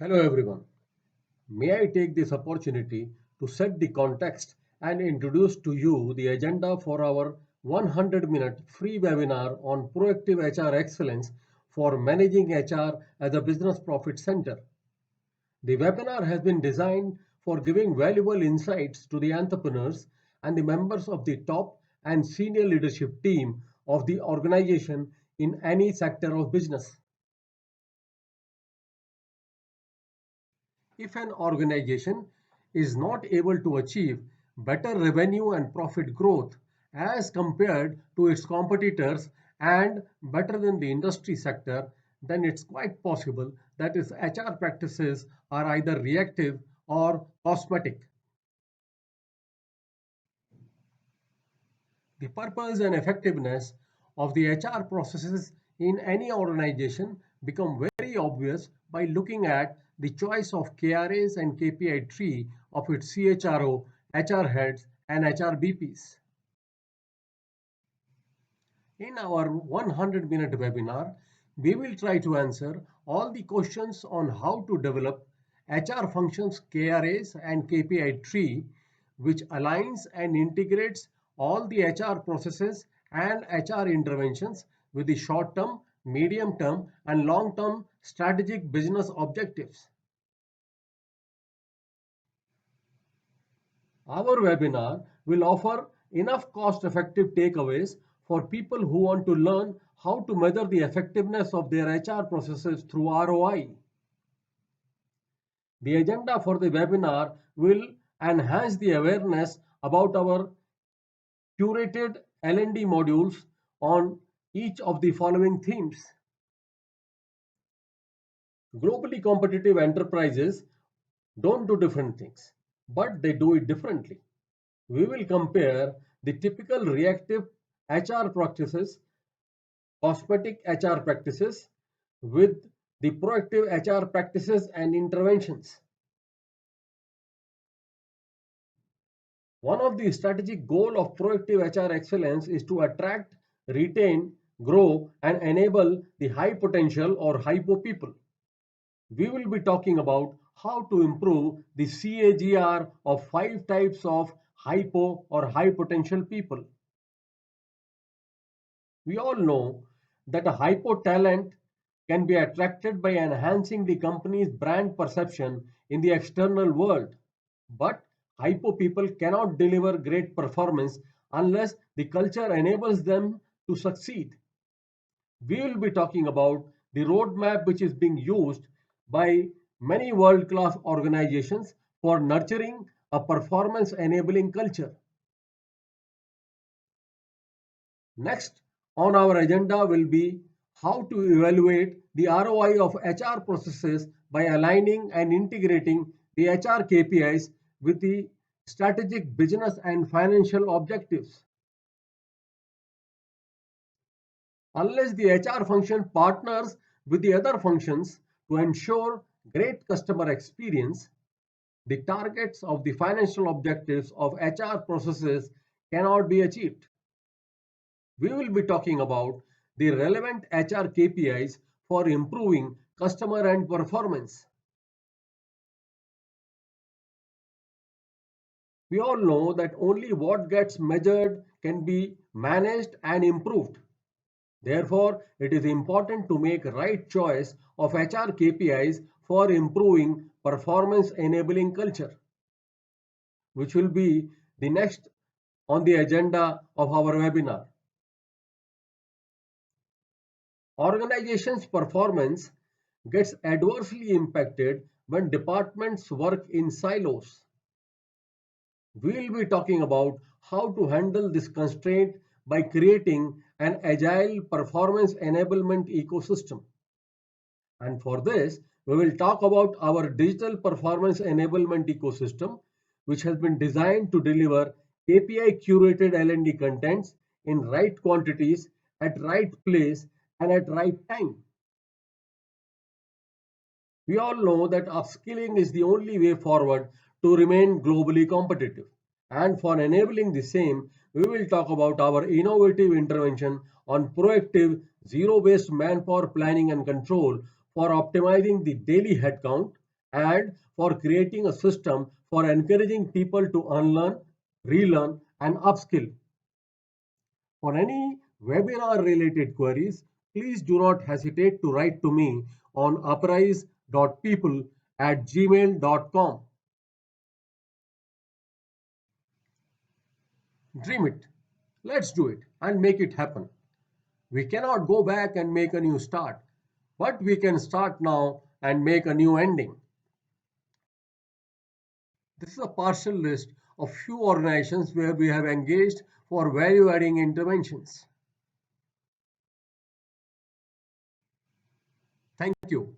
Hello everyone. May I take this opportunity to set the context and introduce to you the agenda for our 100-minute free webinar on proactive HR excellence for managing HR as a business profit center. The webinar has been designed for giving valuable insights to the entrepreneurs and the members of the top and senior leadership team of the organization in any sector of business. If an organization is not able to achieve better revenue and profit growth as compared to its competitors and better than the industry sector, then it's quite possible that its HR practices are either reactive or cosmetic. The purpose and effectiveness of the HR processes in any organization become very obvious by looking at the choice of KRAs and KPI tree of its CHRO, HR heads, and HRBPs. In our 100-minute webinar, we will try to answer all the questions on how to develop HR functions KRAs and KPI tree, which aligns and integrates all the HR processes and HR interventions with the short-term, medium-term, and long-term strategic business objectives. Our webinar will offer enough cost-effective takeaways for people who want to learn how to measure the effectiveness of their HR processes through ROI. The agenda for the webinar will enhance the awareness about our curated L&D modules on each of the following themes. Globally competitive enterprises don't do different things, but they do it differently. We will compare the typical reactive HR practices, cosmetic HR practices, with the proactive HR practices and interventions. One of the strategic goals of proactive HR excellence is to attract, retain, grow, and enable the high potential or hypo people. We will be talking about how to improve the CAGR of 5 types of hypo or high potential people. We all know that a hypo talent can be attracted by enhancing the company's brand perception in the external world. But hypo people cannot deliver great performance unless the culture enables them to succeed. We will be talking about the roadmap which is being used by many world-class organizations for nurturing a performance-enabling culture. Next on our agenda will be how to evaluate the ROI of HR processes by aligning and integrating the HR KPIs with the strategic business and financial objectives. Unless the HR function partners with the other functions to ensure great customer experience, the targets of the financial objectives of HR processes cannot be achieved. We will be talking about the relevant HR KPIs for improving customer and performance. We all know that only what gets measured can be managed and improved. Therefore, it is important to make right choice of HR KPIs for improving performance enabling culture, which will be the next on the agenda of our webinar. Organizations' performance gets adversely impacted when departments work in silos. We'll be talking about how to handle this constraint by creating an agile performance enablement ecosystem. And for this, we will talk about our digital performance enablement ecosystem, which has been designed to deliver KPI curated L&D contents in right quantities at right place and at right time. We all know that upskilling is the only way forward to remain globally competitive. And for enabling the same, we will talk about our innovative intervention on proactive zero-based manpower planning and control for optimizing the daily headcount and for creating a system for encouraging people to unlearn, relearn, and upskill. For any webinar related queries, please do not hesitate to write to me on uprise.people@gmail.com. Dream it. Let's do it and make it happen. We cannot go back and make a new start, but we can start now and make a new ending. This is a partial list of few organizations where we have engaged for value adding interventions. Thank you.